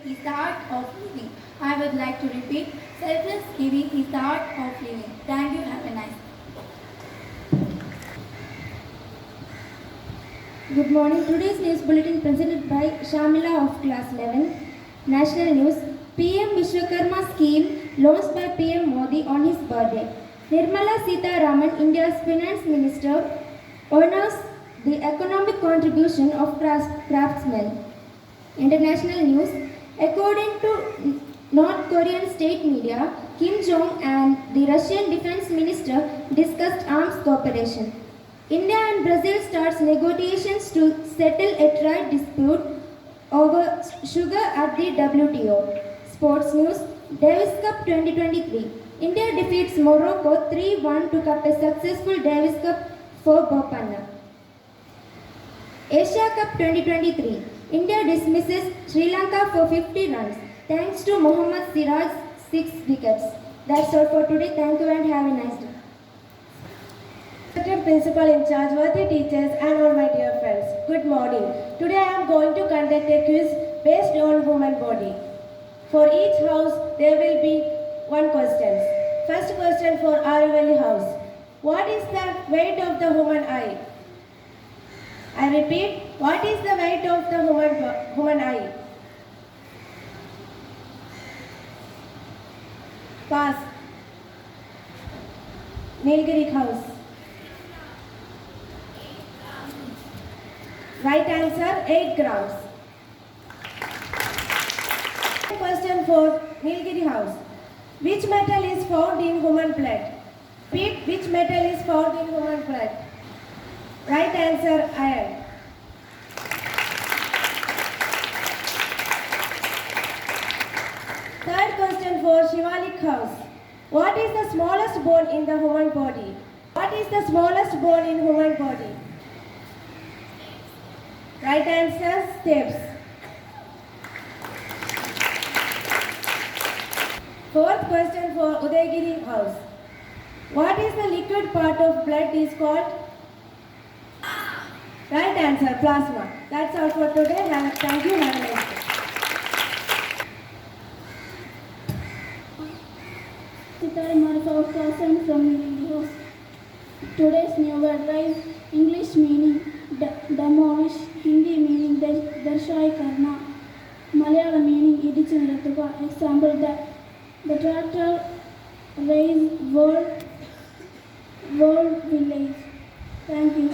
is the art of living. I would like to repeat, selfless giving is the art of living. Thank you. Have a nice day. Good morning. Today's news bulletin presented by Shamila of class 11. National news. PM Vishwakarma scheme launched by PM Modi on his birthday. Nirmala Sitharaman, India's finance minister, honors the economic contribution of craftsmen. International news. According to North Korean state media, Kim Jong and the Russian defense minister discussed arms cooperation. India and Brazil starts negotiations to settle a trade dispute over sugar at the WTO. Sports news. Davis Cup 2023. India defeats Morocco 3-1 to cap a successful Davis Cup for Bopanna. Asia Cup 2023. India dismisses Sri Lanka for 50 runs thanks to Mohammad Siraj's 6 wickets. That's all for today. Thank you and have a nice day. Respected principal in charge, worthy teachers and all my dear friends, good morning. Today I am going to conduct a quiz based on human body. For each house there will be one question. First question for Aravalli house. What is the weight of the human eye? I repeat, what is the weight of the human eye? Pass. Nilgiri house. Right answer, 8 grams. Question for Nilgiri house. Which metal is found in human blood? Repeat, which metal is found in human blood? Right answer, iron. Third question for Shivalik house. What is the smallest bone in the human body? What is the smallest bone in human body? Right answer, stapes. Fourth question for Udaygiri house. What is the liquid part of blood is called? Right answer, plasma. That's all for today. Thank you. Have a nice day. Sitara Marfa of class and from Nilgiri house. Today's new word rise. English meaning demolish, Hindi meaning darshai karna, Malayalam meaning idichu nirattuka. Example, the tractor raise world village. Thank you.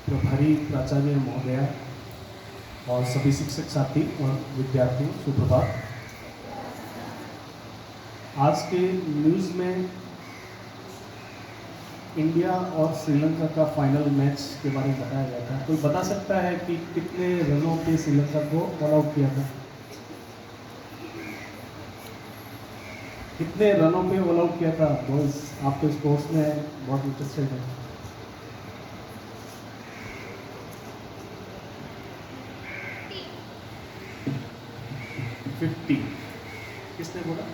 प्रभारी प्राचार्य महोदय और सभी शिक्षक साथी और विद्यार्थियों सुप्रभात। आज के न्यूज़ में इंडिया और श्रीलंका का फाइनल मैच के बारे में बताया गया था। कोई बता सकता है कि कितने रनों पे श्रीलंका को ऑल आउट किया था? कितने रनों पे ऑल आउट किया था? बॉयज, आप तो स्पोर्ट्स में बहुत इंटरेस्टेड है। फिफ्टी। किसने बोला?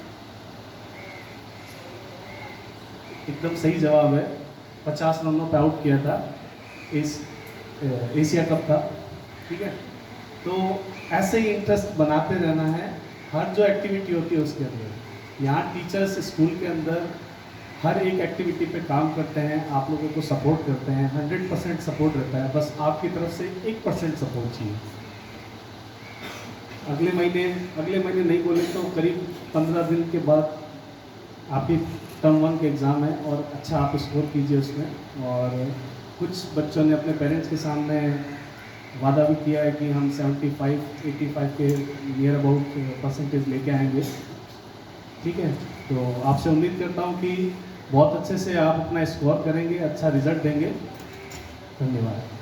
एकदम सही जवाब है। 50 रनों पे आउट किया था। इस एशिया कप था, ठीक है। तो ऐसे ही इंटरेस्ट बनाते रहना है हर जो एक्टिविटी होती है उसके अंदर। यहाँ टीचर्स स्कूल के अंदर हर एक एक्टिविटी पे काम करते हैं, आप लोगों को सपोर्ट करते हैं। 100% सपोर्ट रहता है, बस आपकी तरफ से 1% सपोर्ट चाहिए। अगले महीने नहीं बोले तो करीब 15 दिन के बाद आपकी टर्म 1 के एग्ज़ाम है और अच्छा आप स्कोर कीजिए उसमें। और कुछ बच्चों ने अपने पेरेंट्स के सामने वादा भी किया है कि हम 75-85 के नियर अबाउट परसेंटेज लेके आएंगे, ठीक है। तो आपसे उम्मीद करता हूँ कि बहुत अच्छे से आप अपना स्कोर करेंगे, अच्छा रिजल्ट देंगे। धन्यवाद।